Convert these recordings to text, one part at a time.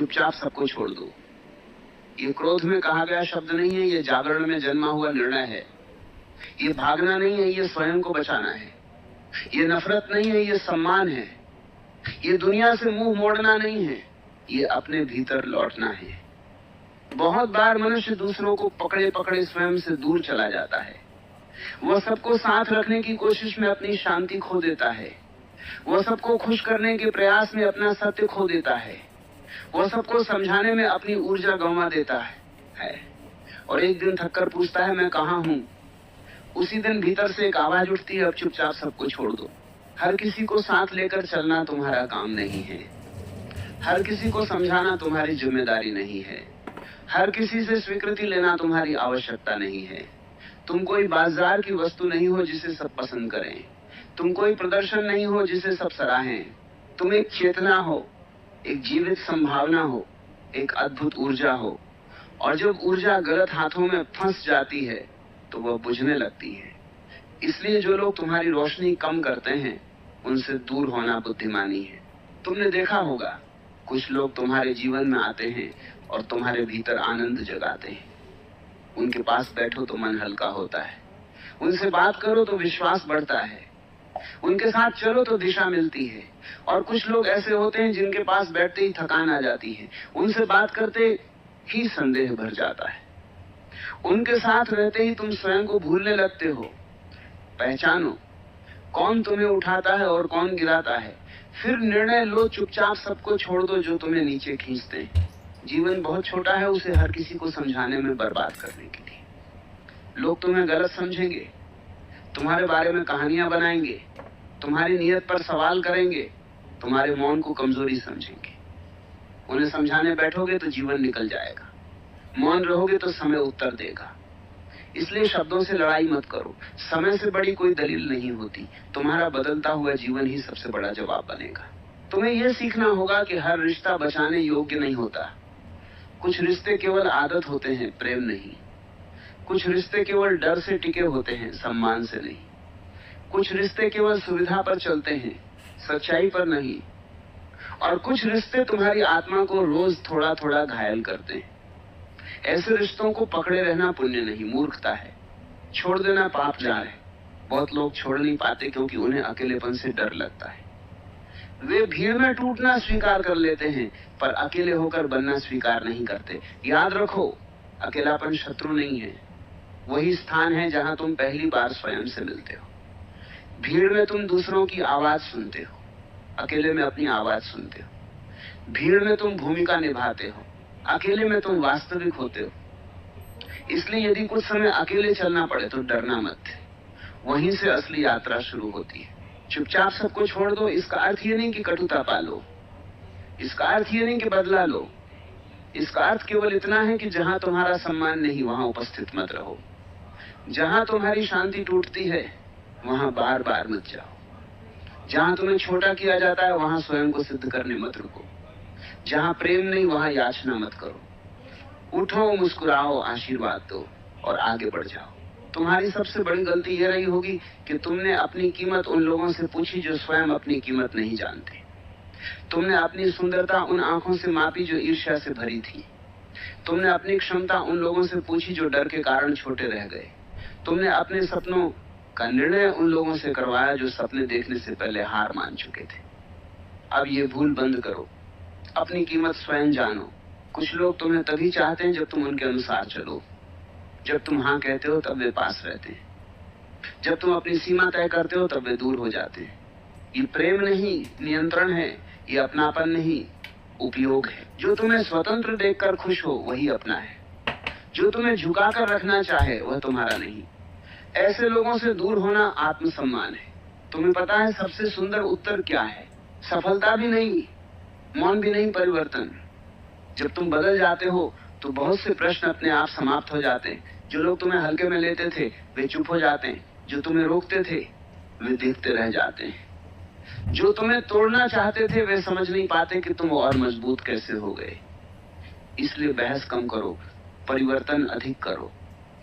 चुपचाप सबको छोड़ दो। ये क्रोध में कहा गया शब्द नहीं है, ये जागरण में जन्मा हुआ निर्णय है। ये भागना नहीं है, ये स्वयं को बचाना है। ये नफरत नहीं है, ये सम्मान है। ये दुनिया से मुंह मोड़ना नहीं है, ये अपने भीतर लौटना है। बहुत बार मनुष्य दूसरों को पकड़े पकड़े स्वयं से दूर चला जाता है। वह सबको साथ रखने की कोशिश में अपनी शांति खो देता है। वह सबको खुश करने के प्रयास में अपना सत्य खो देता है। वह सबको समझाने में अपनी ऊर्जा गंवा देता है। और एक दिन थककर पूछता है, मैं कहाँ हूं? उसी दिन भीतर से एक आवाज उठती है, अब चुपचाप सबको छोड़ दो। हर किसी को साथ लेकर चलना तुम्हारा काम नहीं है। हर किसी को समझाना तुम्हारी जिम्मेदारी नहीं है। हर किसी से स्वीकृति लेना तुम्हारी आवश्यकता नहीं है। तुम कोई बाजार की वस्तु नहीं हो जिसे सब पसंद करें। तुम कोई प्रदर्शन नहीं हो जिसे सब सराहें। तुम एक चेतना हो, एक जीवित संभावना हो, एक अद्भुत ऊर्जा हो। और जब ऊर्जा गलत हाथों में फंस जाती है तो वह बुझने लगती है। इसलिए जो लोग तुम्हारी रोशनी कम करते हैं उनसे दूर होना बुद्धिमानी है। तुमने देखा होगा, कुछ लोग तुम्हारे जीवन में आते हैं और तुम्हारे भीतर आनंद जगाते हैं। उनके पास बैठो तो मन हल्का होता है। उनसे बात करो तो विश्वास बढ़ता है। उनके साथ चलो तो दिशा मिलती है। और कुछ लोग ऐसे होते हैं जिनके पास बैठते ही थकान आ जाती है। उनसे बात करते ही संदेह भर जाता है। उनके साथ रहते ही तुम स्वयं को भूलने लगते हो। पहचानो कौन तुम्हें उठाता है और कौन गिराता है। फिर निर्णय लो, चुपचाप सबको छोड़ दो जो तुम्हें नीचे खींचते हैं। जीवन बहुत छोटा है, उसे हर किसी को समझाने में बर्बाद करने के लिए। लोग तुम्हें गलत समझेंगे, तुम्हारे बारे में कहानियां बनाएंगे, तुम्हारी नीयत पर सवाल करेंगे, तुम्हारे मौन को कमजोरी समझेंगे। उन्हें समझाने बैठोगे तो जीवन निकल जाएगा। मौन रहोगे तो समय उत्तर देगा। इसलिए शब्दों से लड़ाई मत करो। समय से बड़ी कोई दलील नहीं होती। तुम्हारा बदलता हुआ जीवन ही सबसे बड़ा जवाब बनेगा। तुम्हें यह सीखना होगा कि हर रिश्ता बचाने योग्य नहीं होता। कुछ रिश्ते केवल आदत होते हैं, प्रेम नहीं। कुछ रिश्ते केवल डर से टिके होते हैं, सम्मान से नहीं। कुछ रिश्ते केवल सुविधा पर चलते हैं, सच्चाई पर नहीं। और कुछ रिश्ते तुम्हारी आत्मा को रोज थोड़ा थोड़ा घायल करते हैं। ऐसे रिश्तों को पकड़े रहना पुण्य नहीं, मूर्खता है। छोड़ देना पाप जार है। बहुत लोग छोड़ नहीं पाते क्योंकि उन्हें अकेलेपन से डर लगता है। वे भीड़ में टूटना स्वीकार कर लेते हैं पर अकेले होकर बनना स्वीकार नहीं करते। याद रखो, अकेलापन शत्रु नहीं है, वही स्थान है जहां तुम पहली बार स्वयं से मिलते हो। भीड़ में तुम दूसरों की आवाज सुनते हो, अकेले में अपनी आवाज सुनते हो। भीड़ में तुम भूमिका निभाते हो, अकेले में तुम वास्तविक होते हो। इसलिए यदि कुछ समय अकेले चलना पड़े तो डरना मत। वहीं से असली यात्रा शुरू होती है। चुपचाप सबको छोड़ दो, इसका अर्थ ये नहीं कि कटुता पालो। इसका अर्थ ये नहीं कि बदला लो। इसका अर्थ केवल इतना है कि जहां तुम्हारा सम्मान नहीं वहां उपस्थित मत रहो। जहां तुम्हारी शांति टूटती है वहां बार बार मत जाओ। जहां तुम्हें छोटा किया जाता है वहां स्वयं को सिद्ध करने मत रुको। जहां प्रेम नहीं वहां याचना मत करो। उठो, मुस्कुराओ, आशीर्वाद दो और आगे बढ़ जाओ। तुम्हारी सबसे बड़ी गलती यह रही होगी कि तुमने अपनी कीमत उन लोगों से पूछी जो स्वयं अपनी कीमत नहीं जानते। तुमने अपनी सुंदरता उन आंखों से मापी जो ईर्ष्या से भरी थी। तुमने अपनी क्षमता उन लोगों से पूछी जो डर के कारण छोटे रह गए। तुमने अपने सपनों का निर्णय उन लोगों से करवाया जो सपने देखने से पहले हार मान चुके थे। अब ये भूल बंद करो। अपनी कीमत स्वयं जानो। कुछ लोग तुम्हें तभी चाहते हैं जब तुम उनके अनुसार चलो। जब तुम हाँ कहते हो तब वे पास रहते हैं। जब तुम अपनी सीमा तय करते हो तब वे दूर हो जाते हैं। ये प्रेम नहीं, नियंत्रण है। ये अपनापन नहीं, उपयोग है। जो तुम्हें स्वतंत्र देखकर खुश हो वही अपना है। जो तुम्हें झुकाकर रखना चाहे वह तुम्हारा नहीं। ऐसे लोगों से दूर होना आत्मसम्मान है। तुम्हें पता है सबसे सुंदर उत्तर क्या है? सफलता भी नहीं, मौन भी नहीं, परिवर्तन। जब तुम बदल जाते हो तो बहुत से प्रश्न अपने आप समाप्त हो जाते हैं। जो लोग तुम्हें हल्के में लेते थे वे चुप हो जाते हैं। जो तुम्हें रोकते थे वे देखते रह जाते हैं। जो तुम्हें तोड़ना चाहते थे वे समझ नहीं पाते कि तुम और मजबूत कैसे हो गए। इसलिए बहस कम करो, परिवर्तन अधिक करो।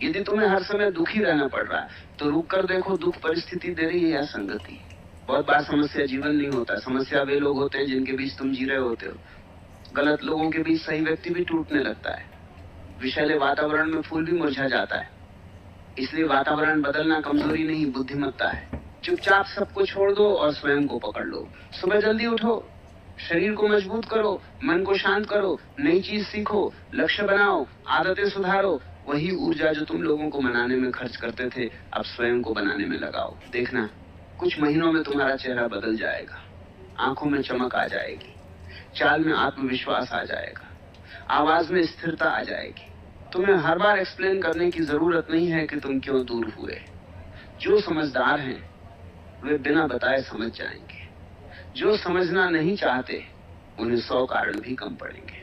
यदि तुम्हें हर समय दुखी रहना पड़ रहा है तो रुक कर देखो, दुख परिस्थिति दे रही है या संगति। बहुत बार समस्या जीवन नहीं होता, समस्या वे लोग होते हैं जिनके बीच तुम जी रहे होते हो। गलत लोगों के बीच सही व्यक्ति भी टूटने लगता है। विषैले वातावरण में फूल भी मुरझा जाता है। इसलिए वातावरण बदलना कमजोरी नहीं, बुद्धिमत्ता है। चुपचाप सबको छोड़ दो और स्वयं को पकड़ लो। सुबह जल्दी उठो, शरीर को मजबूत करो, मन को शांत करो, नई चीज सीखो, लक्ष्य बनाओ, आदतें सुधारो। वही ऊर्जा जो तुम लोगों को मनाने में खर्च करते थे, अब स्वयं को बनाने में लगाओ। देखना, कुछ महीनों में तुम्हारा चेहरा बदल जाएगा, आंखों में चमक आ जाएगी, चाल में आत्मविश्वास आ जाएगा, आवाज में स्थिरता आ जाएगी। तुम्हें हर बार एक्सप्लेन करने की जरूरत नहीं है कि तुम क्यों दूर हुए। जो समझदार हैं वे बिना बताए समझ जाएंगे। जो समझना नहीं चाहते उन्हें 100 कारण भी कम पड़ेंगे।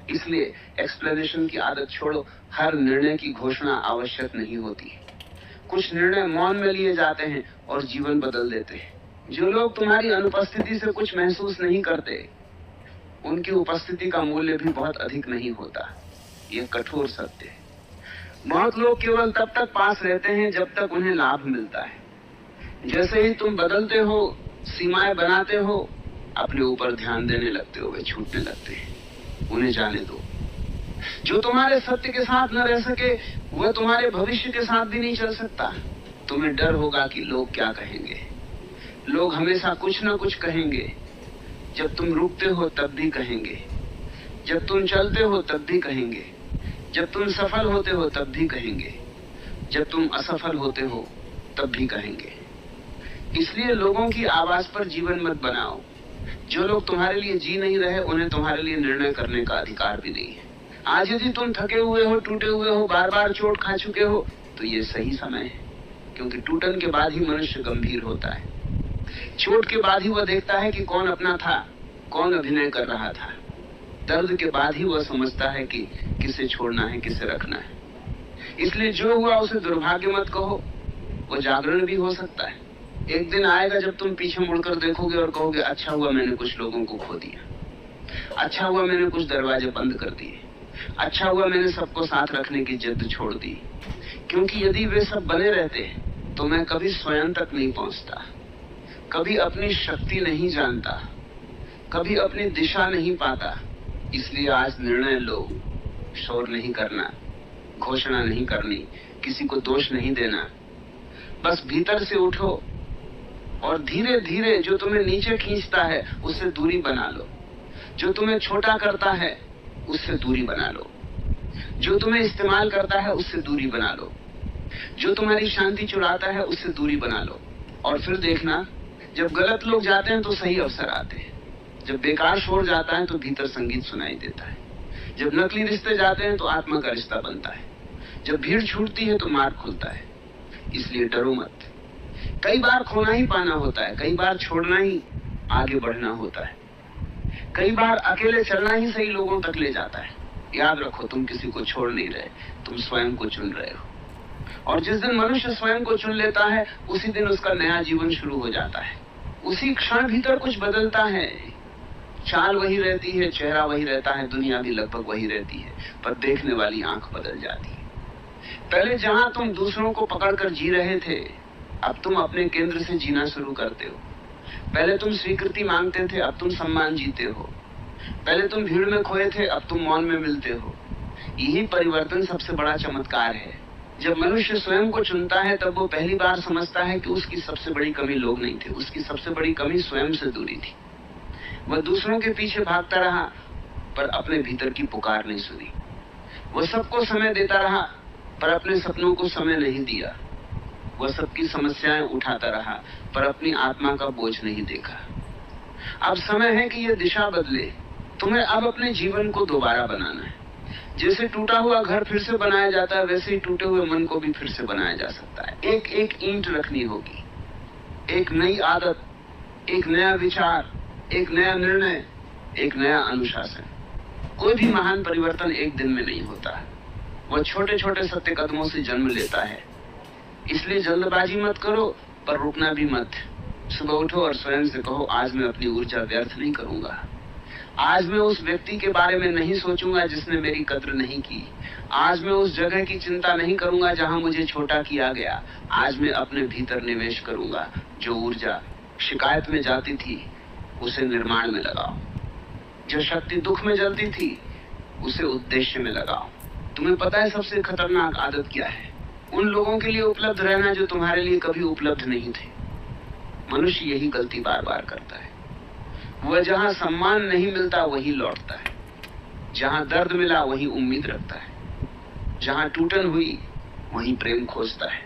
इसलिए एक्सप्लेनेशन की आदत छोड़ो। हर निर्णय की घोषणा आवश्यक नहीं होती। कुछ निर्णय मौन में लिए जाते हैं और जीवन बदल देते हैं। जो लोग तुम्हारी अनुपस्थिति से कुछ महसूस नहीं करते, उनकी उपस्थिति का मूल्य भी बहुत अधिक नहीं होता। यह कठोर सत्य है। बहुत लोग केवल तब तक पास रहते हैं जब तक उन्हें लाभ मिलता है। जैसे ही तुम बदलते हो, सीमाएं बनाते हो, अपने ऊपर ध्यान देने लगते हो, वे छूटने लगते हैं। उन्हें जाने दो। जो तुम्हारे सत्य के साथ न रह सके, वह तुम्हारे भविष्य के साथ भी नहीं चल सकता। तुम्हें डर होगा कि लोग क्या कहेंगे। लोग हमेशा कुछ न कुछ कहेंगे। जब तुम रुकते हो तब भी कहेंगे, जब तुम चलते हो तब भी कहेंगे, जब तुम सफल होते हो तब भी कहेंगे, जब तुम असफल होते हो तब भी कहेंगे। इसलिए लोगों की आवाज पर जीवन मत बनाओ। जो लोग तुम्हारे लिए जी नहीं रहे, उन्हें तुम्हारे लिए निर्णय करने का अधिकार भी नहीं है। आज यदि तुम थके हुए हो, टूटे हुए हो, बार बार चोट खा चुके हो, तो ये सही समय है। क्योंकि टूटन के बाद ही मनुष्य गंभीर होता है। चोट के बाद ही वह देखता है कि कौन अपना था, कौन अभिनय कर रहा था। दर्द के बाद ही वह समझता है कि किसे छोड़ना है, किसे रखना है। इसलिए जो हुआ उसे दुर्भाग्य मत कहो, वो जागरण भी हो सकता है। एक दिन आएगा जब तुम पीछे मुड़कर देखोगे और कहोगे, अच्छा हुआ मैंने कुछ लोगों को खो दिया, अच्छा हुआ मैंने कुछ दरवाजे बंद कर दिए, अच्छा हुआ मैंने सबको साथ रखने की जिद छोड़ दी। क्योंकि यदि वे सब बने रहते तो मैं कभी स्वयं तक नहीं पहुंचता, कभी अपनी शक्ति नहीं जानता, कभी अपनी दिशा नहीं पाता। इसलिए आज निर्णय लो, शोर नहीं करना, घोषणा नहीं करनी, किसी को दोष नहीं देना। बस भीतर से उठो और धीरे धीरे जो तुम्हें नीचे खींचता है उससे दूरी बना लो। जो तुम्हें छोटा करता है उससे दूरी बना लो। जो तुम्हें इस्तेमाल करता है उससे दूरी बना लो। जो तुम्हारी शांति चुराता है उससे दूरी बना लो। और फिर देखना, जब गलत लोग जाते हैं तो सही अवसर आते हैं। जब बेकार शोर जाता है तो भीतर संगीत सुनाई देता है। जब नकली रिश्ते जाते हैं तो आत्मा का रिश्ता बनता है। जब भीड़ छूटती है तो मार्ग खुलता है। इसलिए डरो मत। कई बार खोना ही पाना होता है, कई बार छोड़ना ही आगे बढ़ना होता है, कई बार अकेले चलना ही सही लोगों तक ले जाता है। याद रखो, तुम किसी को छोड़ नहीं रहे, तुम स्वयं को चुन रहे हो। और जिस दिन मनुष्य स्वयं को चुन लेता है, उसी दिन उसका नया जीवन शुरू हो जाता है। उसी क्षण भीतर कुछ बदलता है। चाल वही रहती है, चेहरा वही रहता है, दुनिया भी लगभग वही रहती है, पर देखने वाली आंख बदल जाती है। पहले जहां तुम दूसरों को पकड़कर जी रहे थे, अब तुम अपने केंद्र से जीना शुरू करते हो। पहले तुम स्वीकृति मांगते थे, अब तुम सम्मान जीते हो। पहले तुम भीड़ में खोए थे, अब तुम मौन में मिलते हो। यही परिवर्तन सबसे बड़ा चमत्कार है। जब मनुष्य स्वयं को चुनता है, तब वो पहली बार समझता है कि उसकी सबसे बड़ी कमी लोग नहीं थे, उसकी सबसे बड़ी कमी स्वयं से दूरी थी। वह दूसरों के पीछे भागता रहा, पर अपने भीतर की पुकार नहीं सुनी। वह सबको समय देता रहा, पर अपने सपनों को समय नहीं दिया। वह सबकी समस्याएं उठाता रहा, पर अपनी आत्मा का बोझ नहीं देखा। अब समय है कि यह दिशा बदले। तुम्हें अब अपने जीवन को दोबारा बनाना है। जैसे टूटा हुआ घर फिर से बनाया जाता है, वैसे ही टूटे हुए मन को भी फिर से बनाया जा सकता है। एक एक ईंट रखनी होगी, एक नई आदत, एक नया विचार, एक नया निर्णय, एक नया अनुशासन। कोई भी महान परिवर्तन एक दिन में नहीं होता। वह छोटे छोटे सत्य कदमों से जन्म लेता है। इसलिए जल्दबाजी मत करो, पर रुकना भी मत। सुबह उठो और स्वयं से कहो, आज मैं अपनी ऊर्जा व्यर्थ नहीं करूंगा। आज मैं उस व्यक्ति के बारे में नहीं सोचूंगा जिसने मेरी कद्र नहीं की। आज मैं उस जगह की चिंता नहीं करूंगा जहां मुझे छोटा किया गया। आज मैं अपने भीतर निवेश करूंगा। जो ऊर्जा शिकायत में जाती थी, उसे निर्माण में लगाओ। जो शक्ति दुख में जलती थी उसे उद्देश्य में लगाओ। तुम्हें पता है सबसे खतरनाक आदत क्या है? उन लोगों के लिए उपलब्ध रहना जो तुम्हारे लिए कभी उपलब्ध नहीं थे। मनुष्य यही गलती बार बार करता है। वह जहां सम्मान नहीं मिलता वही लौटता है, जहां दर्द मिला वही उम्मीद रखता है, जहां टूटन हुई वहीं प्रेम खोजता है।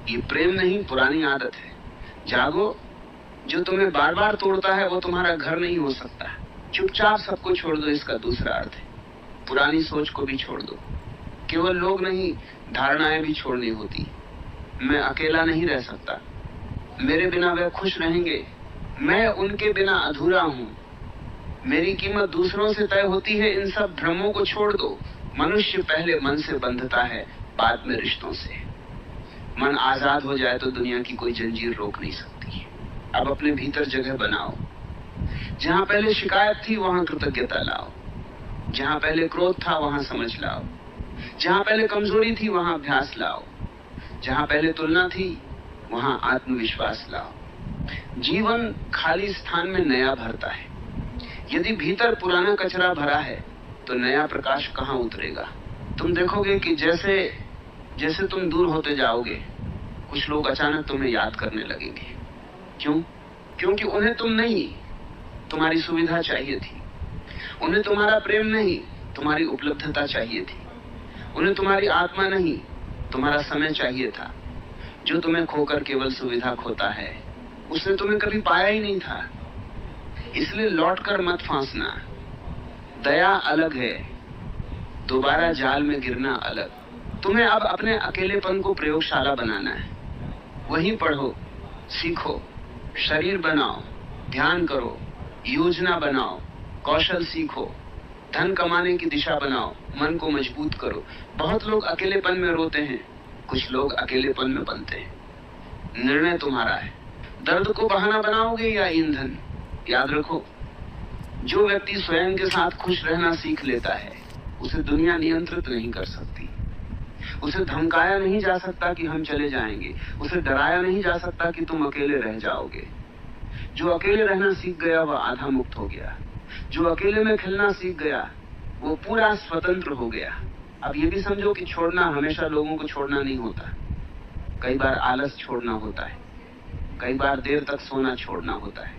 ये प्रेम नहीं, पुरानी आदत है। जागो, जो तुम्हें बार बार तोड़ता है वो तुम्हारा घर नहीं हो सकता। चुपचाप सबको छोड़ दो, इसका दूसरा अर्थ है। पुरानी सोच को भी छोड़ दो। केवल लोग नहीं, धारणाएं भी छोड़नी होती। मैं अकेला नहीं रह सकता, मेरे बिना वे खुश रहेंगे, मैं उनके बिना अधूरा हूं, मेरी कीमत दूसरों से तय होती है। इन सब भ्रमों को छोड़ दो। मनुष्य पहले मन से बंधता है, बाद में रिश्तों से। मन आजाद हो जाए तो दुनिया की कोई जंजीर रोक नहीं सकती। अब अपने भीतर जगह बनाओ। जहां पहले शिकायत थी वहां कृतज्ञता लाओ, जहां पहले क्रोध था वहां समझ लाओ, जहां पहले कमजोरी थी वहां अभ्यास लाओ, जहां पहले तुलना थी वहां आत्मविश्वास लाओ। जीवन खाली स्थान में नया भरता है। यदि भीतर पुराना कचरा भरा है तो नया प्रकाश कहां उतरेगा? तुम देखोगे कि जैसे जैसे तुम दूर होते जाओगे, कुछ लोग अचानक तुम्हें याद करने लगेंगे। क्यों? क्योंकि उन्हें तुम नहीं, तुम्हारी सुविधा चाहिए थी। उन्हें तुम्हारा प्रेम नहीं, तुम्हारी उपलब्धता चाहिए थी। उन्हें तुम्हारी आत्मा नहीं, तुम्हारा समय चाहिए था। जो तुम्हें खोकर केवल सुविधा खोता है, उसने तुम्हें कभी पाया ही नहीं था। इसलिए लौटकर मत फांसना। दया अलग है, दोबारा जाल में गिरना अलग। तुम्हें अब अपने अकेलेपन को प्रयोगशाला बनाना है। वहीं पढ़ो, सीखो, शरीर बनाओ, ध्यान करो, योजना बनाओ, कौशल सीखो, धन कमाने की दिशा बनाओ, मन को मजबूत करो। बहुत लोग अकेलेपन में रोते हैं, कुछ लोग अकेलेपन में बनते हैं। निर्णय तुम्हारा है। दर्द को बहाना बनाओगे या ईंधन? याद रखो, जो व्यक्ति स्वयं के साथ खुश रहना सीख लेता है उसे दुनिया नियंत्रित नहीं कर सकती। उसे धमकाया नहीं जा सकता कि हम चले जाएंगे, उसे डराया नहीं जा सकता कि तुम अकेले रह जाओगे। जो अकेले रहना सीख गया वह आधा मुक्त हो गया। जो अकेले में खिलना सीख गया वो पूरा स्वतंत्र हो गया। अब ये भी समझो कि छोड़ना हमेशा लोगों को छोड़ना नहीं होता। कई बार आलस छोड़ना होता है, कई बार देर तक सोना छोड़ना होता है,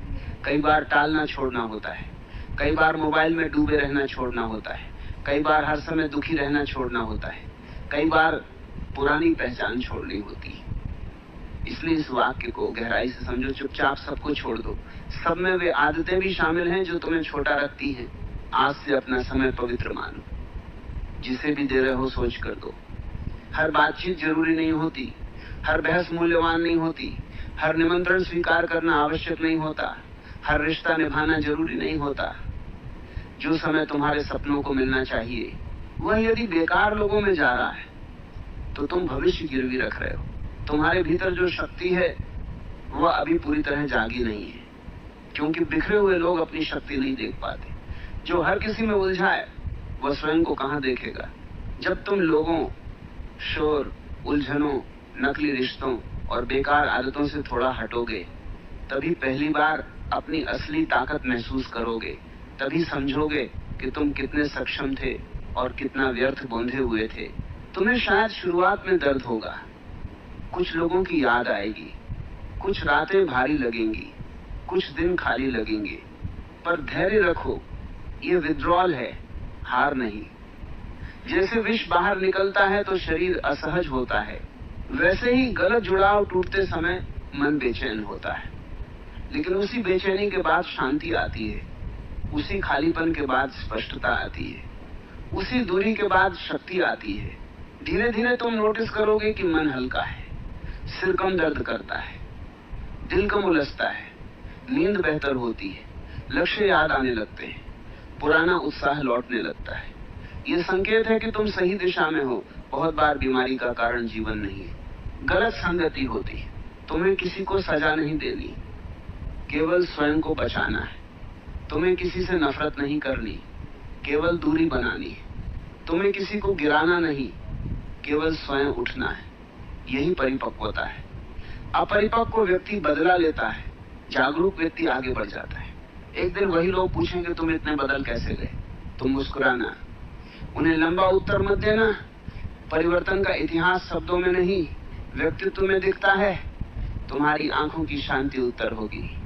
कई बार टालना छोड़ना होता है, कई बार मोबाइल में डूबे रहना छोड़ना होता है, कई बार हर समय दुखी रहना छोड़ना होता है, कई बार पुरानी पहचान छोड़नी होती है। इसलिए इस वाक्य को गहराई से समझो। चुपचाप सबको छोड़ दो। सब में वे आदतें भी शामिल हैं जो तुम्हें छोटा रखती हैं। आज से अपना समय पवित्र मानो। जिसे भी दे रहे हो सोच कर दो। हर बातचीत जरूरी नहीं होती, हर बहस मूल्यवान नहीं होती, हर निमंत्रण स्वीकार करना आवश्यक नहीं होता, हर रिश्ता निभाना जरूरी नहीं होता। जो समय तुम्हारे सपनों को मिलना चाहिए वह यदि बेकार लोगों में जा रहा है तो तुम भविष्य गिरवी रख रहे हो। तुम्हारे भीतर जो शक्ति है वह अभी पूरी तरह जागी नहीं है, क्योंकि बिखरे हुए लोग अपनी शक्ति नहीं देख पाते। जो हर किसी में उलझा है वह स्वयं को कहां देखेगा? जब तुम लोगों, शोर, उलझनों, नकली रिश्तों और बेकार आदतों से थोड़ा हटोगे, तभी पहली बार अपनी असली ताकत महसूस करोगे। तभी समझोगे कि तुम कितने सक्षम थे और कितना व्यर्थ बंधे हुए थे। तुम्हें शायद शुरुआत में दर्द होगा, कुछ लोगों की याद आएगी, कुछ रातें भारी लगेंगी, कुछ दिन खाली लगेंगे, पर धैर्य रखो। ये विड्रॉल है, हार नहीं। जैसे विष बाहर निकलता है तो शरीर असहज होता है, वैसे ही गलत जुड़ाव टूटते समय मन बेचैन होता है। लेकिन उसी बेचैनी के बाद शांति आती है, उसी खालीपन के बाद स्पष्टता आती है, उसी दूरी के बाद शक्ति आती है। धीरे धीरे तुम नोटिस करोगे कि मन हल्का है, सिर कम दर्द करता है, दिल कम उलझता है, नींद बेहतर होती है, लक्ष्य याद आने लगते हैं, पुराना उत्साह लौटने लगता है। ये संकेत है कि तुम सही दिशा में हो। बहुत बार बीमारी का कारण जीवन नहीं है, गलत संगति होती है। तुम्हें किसी को सजा नहीं देनी, केवल स्वयं को बचाना है। तुम्हें किसी से नफरत नहीं करनी, केवल दूरी बनानी है। तुम्हें किसी को गिराना नहीं, केवल स्वयं उठना है। यही परिपक्वता है। अपरिपक्व व्यक्ति बदला लेता है, जागरूक व्यक्ति आगे बढ़ जाता है। एक दिन वही लोग पूछेंगे तुम इतने बदल कैसे गए। तुम मुस्कुराना, उन्हें लंबा उत्तर मत देना। परिवर्तन का इतिहास शब्दों में नहीं, व्यक्तित्व में दिखता है। तुम्हारी आंखों की शांति उत्तर होगी।